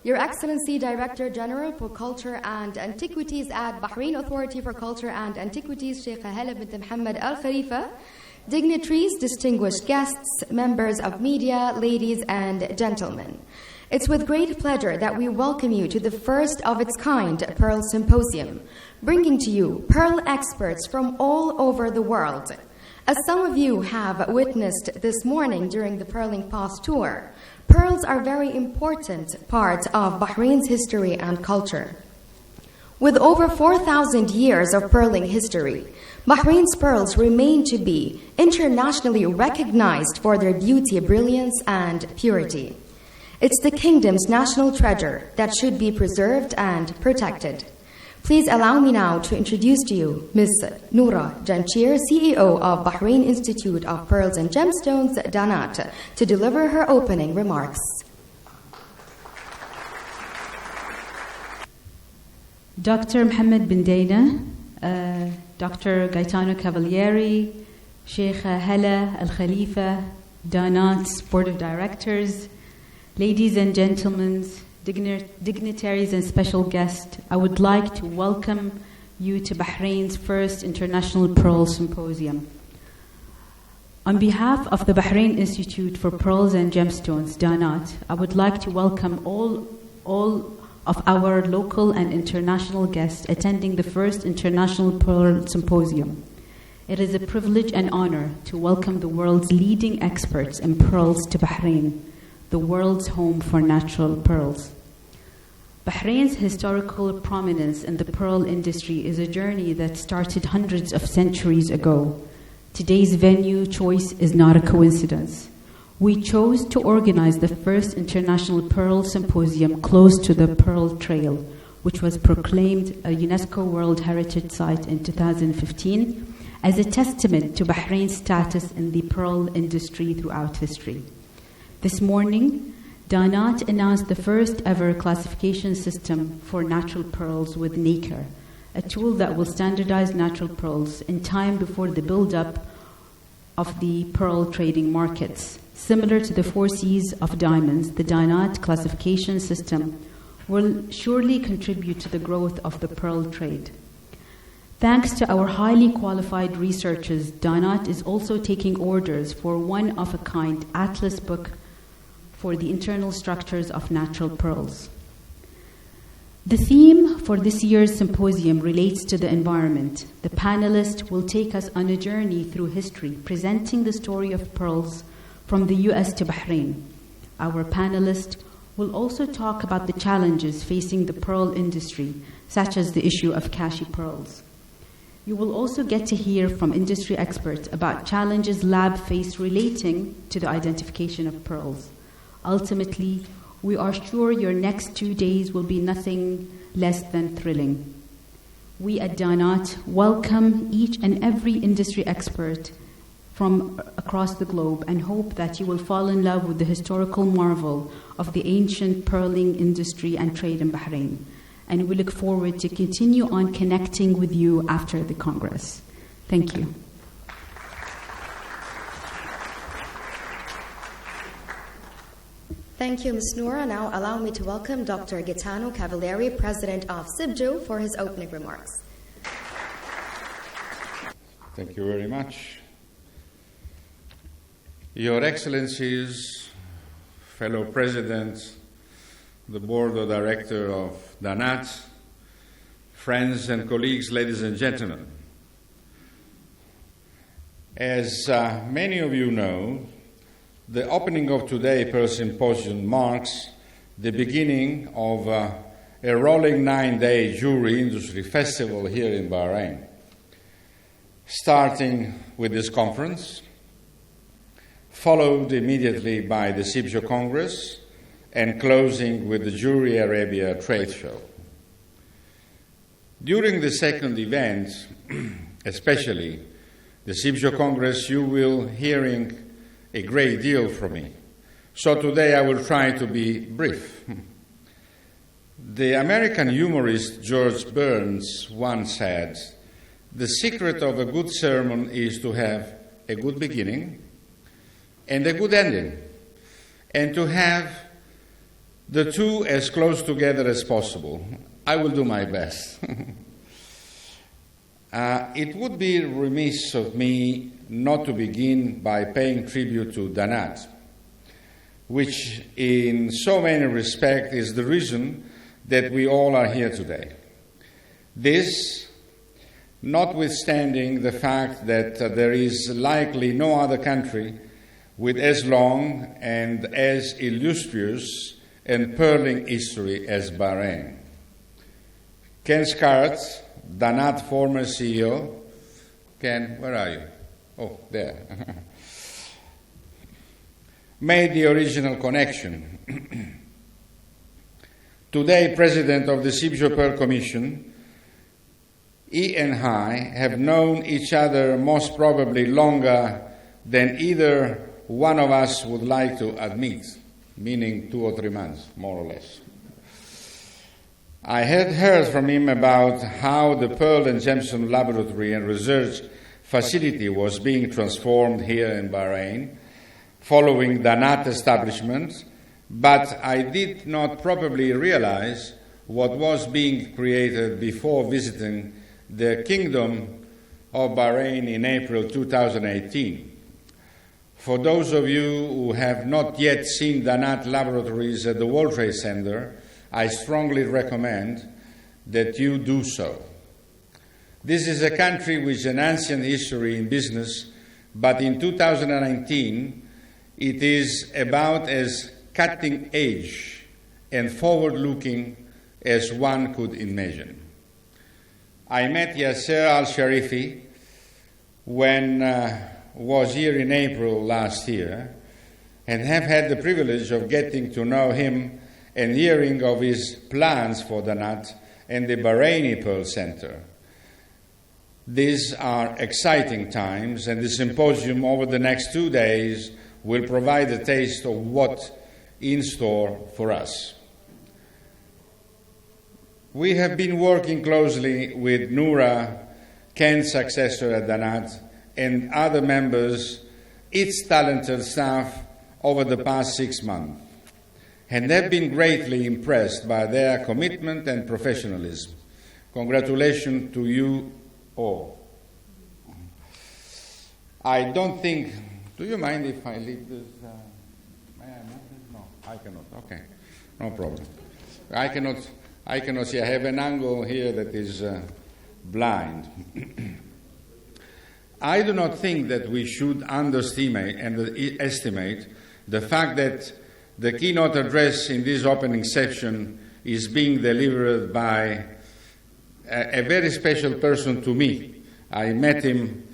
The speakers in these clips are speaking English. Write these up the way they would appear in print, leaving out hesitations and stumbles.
Your Excellency, Director General for Culture and Antiquities at Bahrain Authority for Culture and Antiquities, Sheikh Hala bint Mohammed Al Khalifa, dignitaries, distinguished guests, members of media, ladies and gentlemen. It's with great pleasure that we welcome you to the first of its kind Pearl Symposium, bringing to you Pearl experts from all over the world. As some of you have witnessed this morning during the Pearling Pass tour, pearls are a very important part of Bahrain's history and culture. With over 4,000 years of pearling history, Bahrain's pearls remain to be internationally recognized for their beauty, brilliance, and purity. It's the kingdom's national treasure that should be preserved and protected. Please allow me now to introduce to you Ms. Noora, Jamsheer, CEO of Bahrain Institute of Pearls and Gemstones, DANAT, to deliver her opening remarks. Dr. Mohammed bin Daina, Dr. Gaetano Cavalieri, Sheikh Hala Al Khalifa, DANAT's Board of Directors, ladies and gentlemen, dignitaries and special guests, I would like to welcome you to Bahrain's first International Pearl Symposium. On behalf of the Bahrain Institute for Pearls and Gemstones, DANAT, I would like to welcome all of our local and international guests attending the first International Pearl Symposium. It is a privilege and honor to welcome the world's leading experts in pearls to Bahrain, the world's home for natural pearls. Bahrain's historical prominence in the pearl industry is a journey that started hundreds of centuries ago. Today's venue choice is not a coincidence. We chose to organize the first International Pearl Symposium close to the Pearl Trail, which was proclaimed a UNESCO World Heritage Site in 2015 as a testament to Bahrain's status in the pearl industry throughout history. This morning, DANAT announced the first ever classification system for natural pearls with NACRE, a tool that will standardize natural pearls in time before the build-up of the pearl trading markets. Similar to the 4 Cs of diamonds, the DANAT classification system will surely contribute to the growth of the pearl trade. Thanks to our highly qualified researchers, DANAT is also taking orders for one-of-a-kind atlas book for the internal structures of natural pearls. The theme for this year's symposium relates to the environment. The panelists will take us on a journey through history, presenting the story of pearls from the US to Bahrain. Our panelists will also talk about the challenges facing the pearl industry, such as the issue of cashew pearls. You will also get to hear from industry experts about challenges labs face relating to the identification of pearls. Ultimately, we are sure your next 2 days will be nothing less than thrilling. We at DANAT welcome each and every industry expert from across the globe and hope that you will fall in love with the historical marvel of the ancient pearling industry and trade in Bahrain. And we look forward to continue on connecting with you after the Congress. Thank you. Thank you, Ms. Noora. Now allow me to welcome Dr. Gaetano Cavalieri, President of CIBJO, for his opening remarks. Thank you very much. Your Excellencies, fellow Presidents, the Board of Directors of DANAT, friends and colleagues, ladies and gentlemen. As many of you know, the opening of today's Pearl Symposium marks the beginning of a rolling 9-day jewelry industry festival here in Bahrain, starting with this conference, followed immediately by the CIBJO Congress, and closing with the Jewelry Arabia trade show. During the second event, especially the CIBJO Congress, you will hearing a great deal from me. So today I will try to be brief. The American humorist George Burns once said, "The secret of a good sermon is to have a good beginning and a good ending, and to have the two as close together as possible. I will do my best. It would be remiss of me not to begin by paying tribute to DANAT, which in so many respects is the reason that we all are here today. This, notwithstanding the fact that there is likely no other country with as long and as illustrious and purling history as Bahrain. Ken Scarrett, DANAT former CEO. Ken, where are you? Oh, there. Made the original connection. Today, President of the CIBJO Pearl Commission, he and I have known each other most probably longer than either one of us would like to admit, meaning 2 or 3 months, more or less. I had heard from him about how the Pearl and Gemstone Laboratory and Research Facility was being transformed here in Bahrain, following the DANAT establishment, but I did not probably realize what was being created before visiting the Kingdom of Bahrain in April 2018. For those of you who have not yet seen DANAT laboratories at the World Trade Center, I strongly recommend that you do so. This is a country with an ancient history in business, but in 2019, it is about as cutting edge and forward-looking as one could imagine. I met Yasser al-Sharifi when was here in April last year, and have had the privilege of getting to know him and hearing of his plans for DANAT and the Bahraini Pearl Center. These are exciting times, and the symposium over the next 2 days will provide a taste of what's in store for us. We have been working closely with Noora, Ken's successor at DANAT, and other members, its talented staff, over the past 6 months, and have been greatly impressed by their commitment and professionalism. Congratulations to you all. I don't think, do you mind if I leave this? May I move this? No, I cannot. Okay, no problem. I cannot see. I have an angle here that is blind. I do not think that we should underestimate and estimate the fact that the keynote address in this opening section is being delivered by a very special person to me. I met him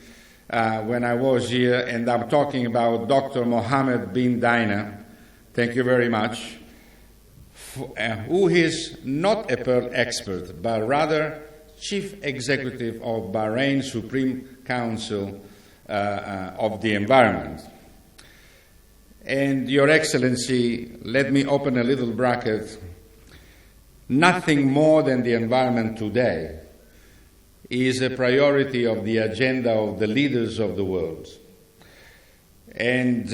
when I was here, and I'm talking about Dr. Mohammed bin Daina. Thank you very much. Who is not a Pearl expert, but rather Chief Executive of Bahrain Supreme Council of the Environment. And Your Excellency, let me open a little bracket. Nothing more than the environment today is a priority of the agenda of the leaders of the world. And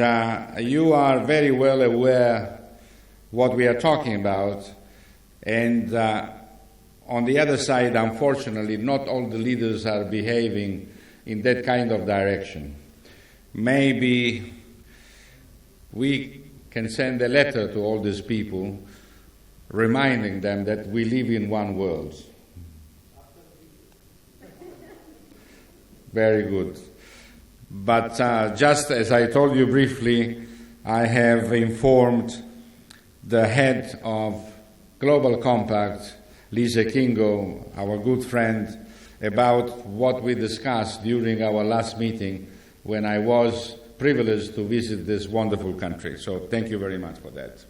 you are very well aware what we are talking about. And on the other side, unfortunately, not all the leaders are behaving in that kind of direction. Maybe we can send a letter to all these people reminding them that we live in one world. Very good. But just as I told you briefly, I have informed the head of Global Compact, Lisa Kingo, our good friend, about what we discussed during our last meeting when I was privileged to visit this wonderful country. So thank you very much for that.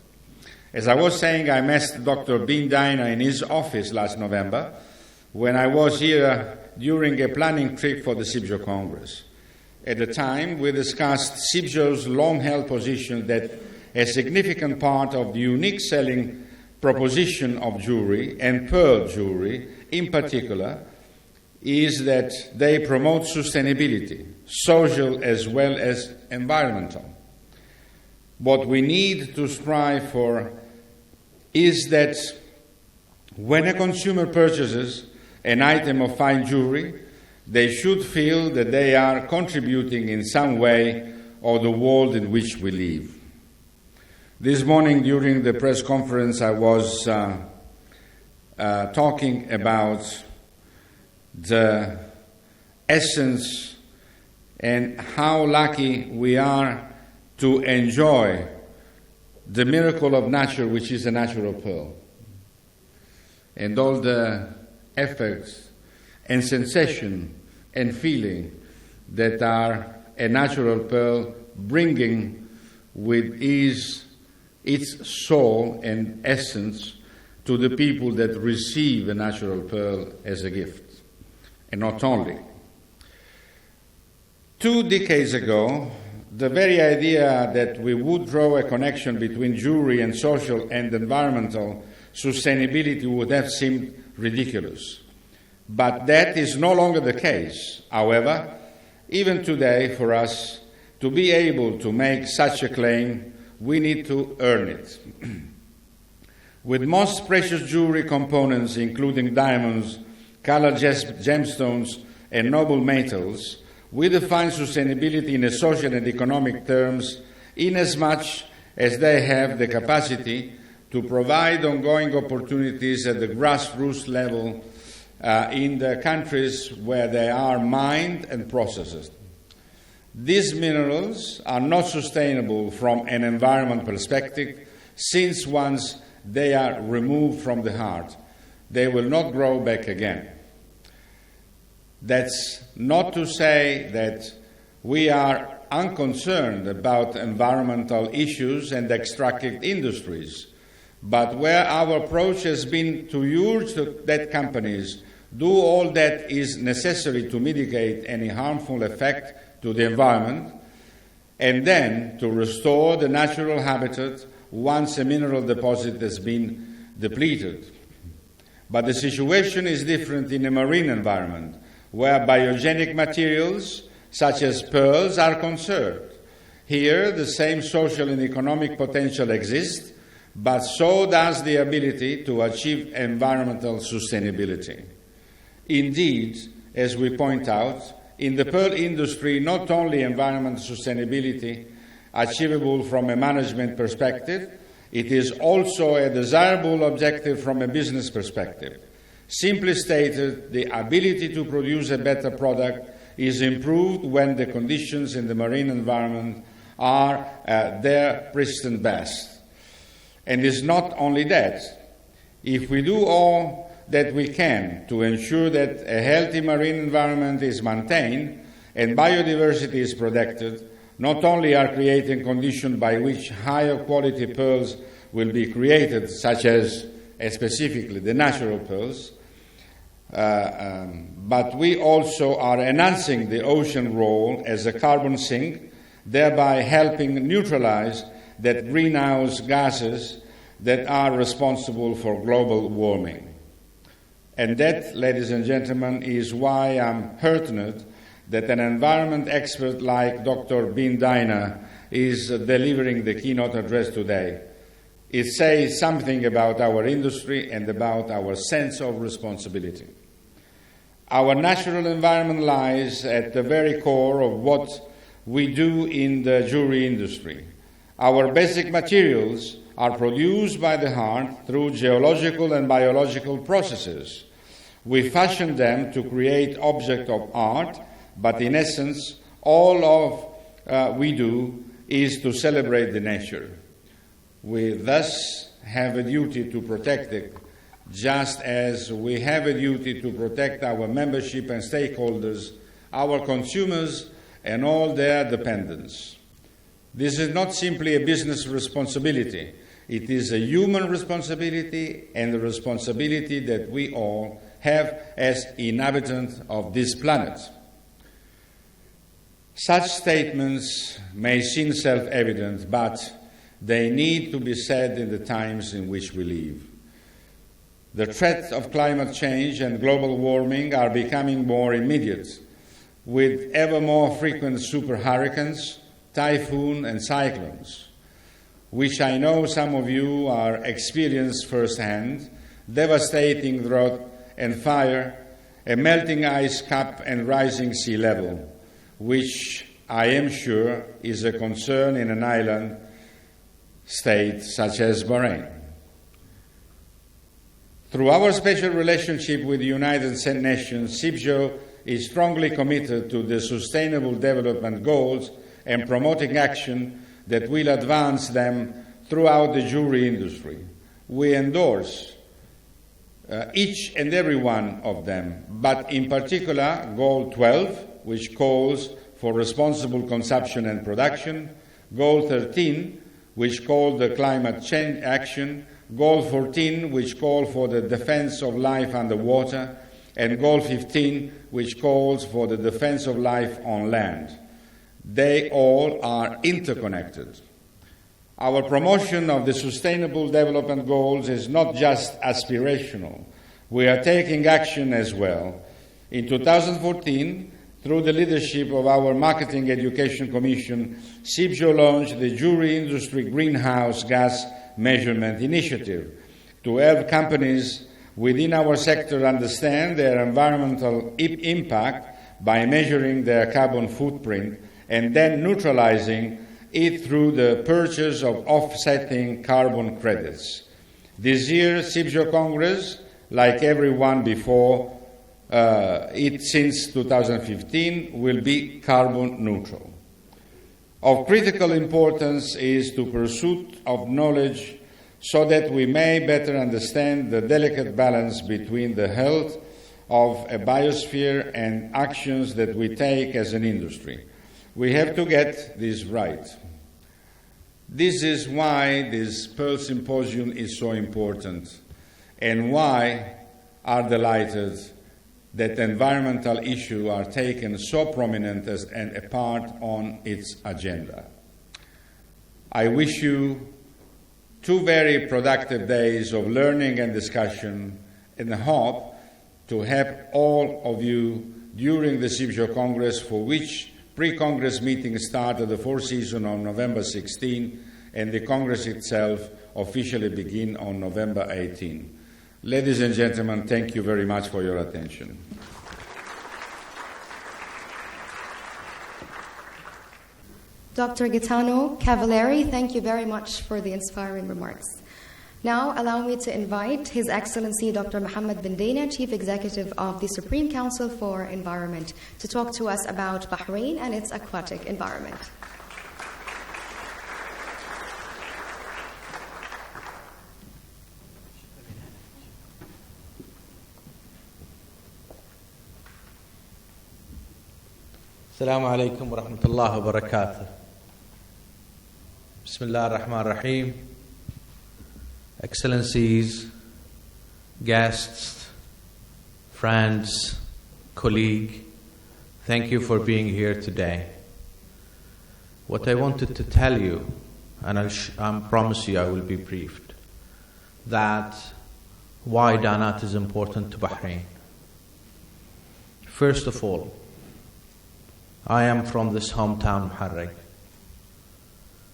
As I was saying, I met Dr. bin Daina in his office last November when I was here during a planning trip for the CIBJO Congress. At the time, we discussed CIBJO's long-held position that a significant part of the unique selling proposition of jewelry, and pearl jewelry in particular, is that they promote sustainability, social as well as environmental. What we need to strive for is that when a consumer purchases an item of fine jewelry, they should feel that they are contributing in some way of the world in which we live. This morning during the press conference I was talking about the essence and how lucky we are to enjoy the miracle of nature, which is a natural pearl, and all the effects and sensation and feeling that are a natural pearl bringing with its soul and essence to the people that receive a natural pearl as a gift. And not only. 2 decades ago, the very idea that we would draw a connection between jewelry and social and environmental sustainability would have seemed ridiculous. But that is no longer the case. However, even today, for us to be able to make such a claim, we need to earn it. With most precious jewelry components, including diamonds, colored gemstones, and noble metals, we define sustainability in a social and economic terms inasmuch as they have the capacity to provide ongoing opportunities at the grassroots level in the countries where they are mined and processed. These minerals are not sustainable from an environment perspective, since once they are removed from the heart, they will not grow back again. That's not to say that we are unconcerned about environmental issues and extractive industries, but where our approach has been to urge that companies do all that is necessary to mitigate any harmful effect to the environment, and then to restore the natural habitat once a mineral deposit has been depleted. But the situation is different in a marine environment, where biogenic materials such as pearls are conserved. Here, the same social and economic potential exists, but so does the ability to achieve environmental sustainability. Indeed, as we point out, in the pearl industry, not only environmental sustainability achievable from a management perspective, it is also a desirable objective from a business perspective. Simply stated, the ability to produce a better product is improved when the conditions in the marine environment are their pristine best. And it's not only that. If we do all that we can to ensure that a healthy marine environment is maintained and biodiversity is protected, not only are creating conditions by which higher quality pearls will be created, such as specifically the natural pearls, but we also are enhancing the ocean role as a carbon sink, thereby helping neutralize that greenhouse gases that are responsible for global warming. And that, ladies and gentlemen, is why I'm heartened that an environment expert like Dr. Daina is delivering the keynote address today. It says something about our industry and about our sense of responsibility. Our natural environment lies at the very core of what we do in the jewelry industry. Our basic materials are produced by the heart through geological and biological processes. We fashion them to create objects of art, but in essence, all of we do is to celebrate the nature. We thus have a duty to protect it, just as we have a duty to protect our membership and stakeholders, our consumers, and all their dependents. This is not simply a business responsibility. It is a human responsibility and a responsibility that we all have as inhabitants of this planet. Such statements may seem self-evident, but they need to be said in the times in which we live. The threat of climate change and global warming are becoming more immediate, with ever more frequent super hurricanes, typhoons, and cyclones. which I know some of you are experienced firsthand, devastating drought and fire, a melting ice cap and rising sea level, which I am sure is a concern in an island state such as Bahrain. Through our special relationship with the United Nations, CIBJO is strongly committed to the Sustainable Development Goals and promoting action that will advance them throughout the jewelry industry. We endorse each and every one of them, but in particular Goal 12, which calls for responsible consumption and production, Goal 13, which calls the climate change action, Goal 14, which calls for the defense of life underwater, and Goal 15, which calls for the defense of life on land. They all are interconnected. Our promotion of the Sustainable Development Goals is not just aspirational. We are taking action as well. In 2014, through the leadership of our Marketing Education Commission, CIBJO launched the Jewelry Industry Greenhouse Gas Measurement Initiative to help companies within our sector understand their environmental impact by measuring their carbon footprint and then neutralizing it through the purchase of offsetting carbon credits. This year, CIBJO Congress, like every one before it since 2015, will be carbon neutral. Of critical importance is the pursuit of knowledge so that we may better understand the delicate balance between the health of a biosphere and actions that we take as an industry. We have to get this right. This is why this Pearl Symposium is so important, and why are delighted that environmental issues are taken so prominent and a part on its agenda. I wish you 2 very productive days of learning and discussion, and hope to have all of you during the CIBJO Congress, for which pre-Congress meetings started the 4th season on November 16, and the Congress itself officially begin on November 18. Ladies and gentlemen, thank you very much for your attention. Dr. Gaetano, Cavalieri, thank you very much for the inspiring remarks. Now, allow me to invite His Excellency Dr. Mohammed bin Daina, Chief Executive of the Supreme Council for Environment, to talk to us about Bahrain and its aquatic environment. Assalamu alaikum wa rahmatullahi wa barakatuh. Bismillah ar-Rahman ar-Rahim. Excellencies, guests, friends, colleague, thank you for being here today. What I wanted to tell you, and I promise you I will be briefed, that why DANAT is important to Bahrain. First of all, I am from this hometown, Muharraq.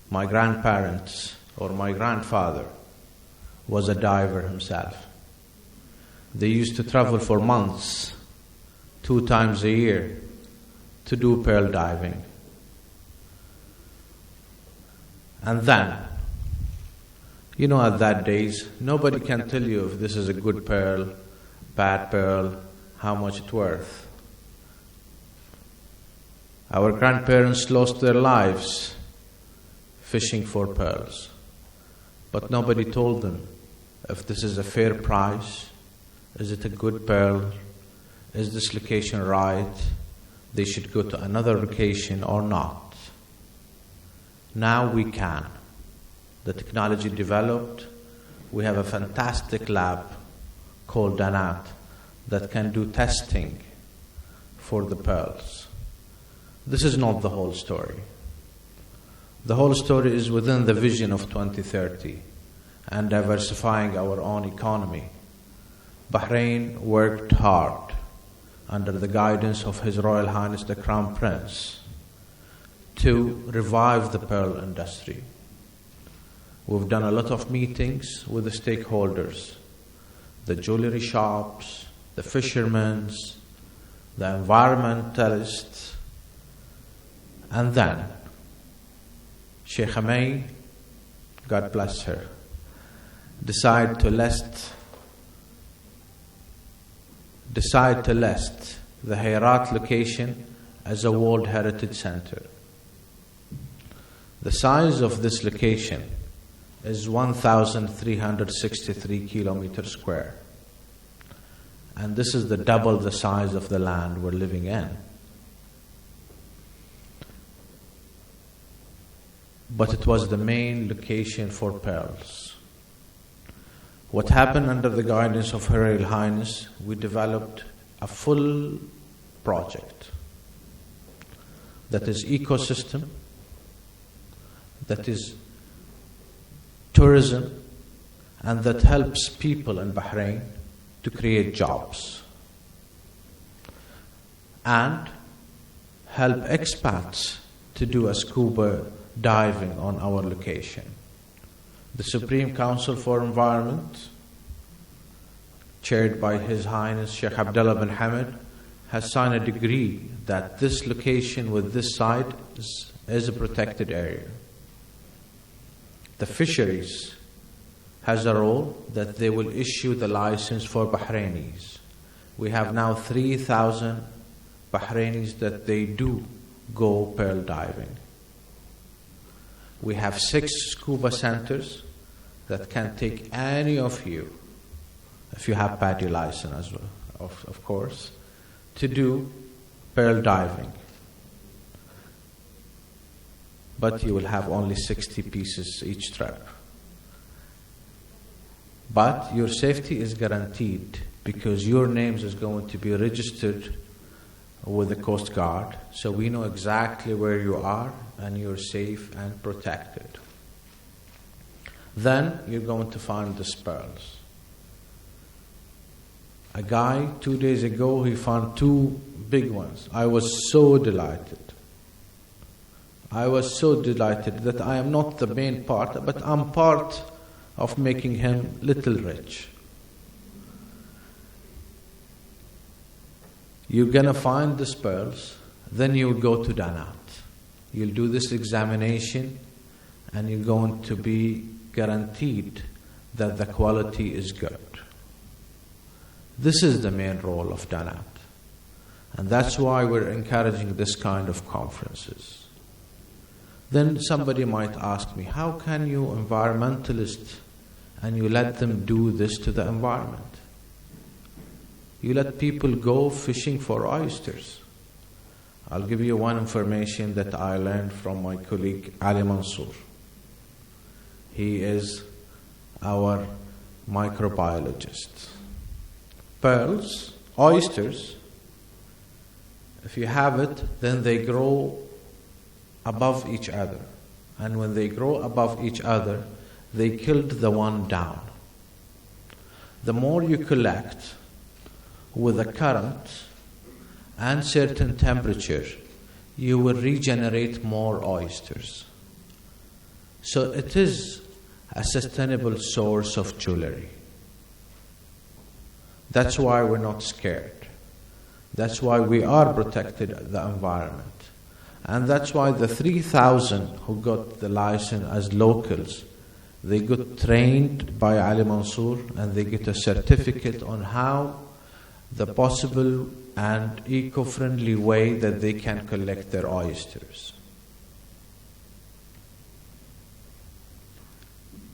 My grandparents, or my grandfather, was a diver himself. They used to travel for months, 2 times a year, to do pearl diving. And then, you know, at that days, nobody can tell you if this is a good pearl, bad pearl, how much it's worth. Our grandparents lost their lives fishing for pearls, but nobody told them if this is a fair price, is it a good pearl, is this location right, they should go to another location or not. Now we can. The technology developed, we have a fantastic lab called DANAT that can do testing for the pearls. This is not the whole story. The whole story is within the vision of 2030 and diversifying our own economy. Bahrain worked hard under the guidance of His Royal Highness the Crown Prince to revive the pearl industry. We've done a lot of meetings with the stakeholders, the jewelry shops, the fishermen, the environmentalists, and then Sheikh May, God bless her, decided to list the Herat location as a World Heritage Center. The size of this location is 1,363 kilometers square. And this is double the size of the land we're living in. But it was the main location for pearls. What happened under the guidance of Her Royal Highness, we developed a full project that is ecosystem, that is tourism, and that helps people in Bahrain to create jobs and help expats to do a scuba diving on our location. The Supreme Council for Environment, chaired by His Highness Sheikh Abdullah bin Hamad, has signed a decree that this location with this site is a protected area. The fisheries has a role that they will issue the license for Bahrainis. We have now 3,000 Bahrainis that they do go pearl diving. We have 6 scuba centers that can take any of you, if you have PADI license as well, of course, to do pearl diving. But you will have only 60 pieces each trip. But your safety is guaranteed because your names is going to be registered with the Coast Guard, so we know exactly where you are and you're safe and protected. Then you're going to find the pearls. A guy 2 days ago, he found 2 big ones. I was so delighted. I was so delighted that I am not the main part, but I'm part of making him little rich. You're going to find these pearls, then you'll go to DANAT. You'll do this examination, and you're going to be guaranteed that the quality is good. This is the main role of DANAT. And that's why we're encouraging this kind of conferences. Then somebody might ask me, how can you environmentalists and you let them do this to the environment? You let people go fishing for oysters. I'll give you one information that I learned from my colleague Ali Mansour. He is our microbiologist. Pearls, oysters, if you have it, then they grow above each other. And when they grow above each other, they killed the one down. The more you collect with a current and certain temperature, you will regenerate more oysters. So it is a sustainable source of jewelry. That's why we're not scared. That's why we are protected the environment. And that's why the 3,000 who got the license as locals, they got trained by Ali Mansour and they get a certificate on how the possible and eco-friendly way that they can collect their oysters.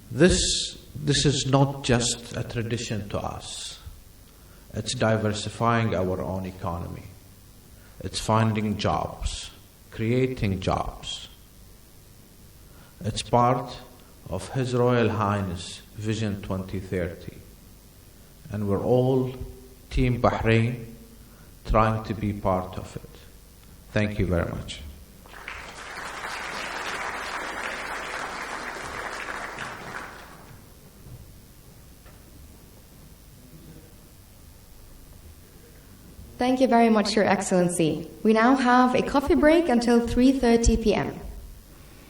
This is not just a tradition to us. It's diversifying our own economy. It's finding jobs, creating jobs. It's part of His Royal Highness Vision 2030. And we're all Team Bahrain trying to be part of it. Thank you very much. Thank you very much, Your Excellency. We now have a coffee break until 3:30 p.m.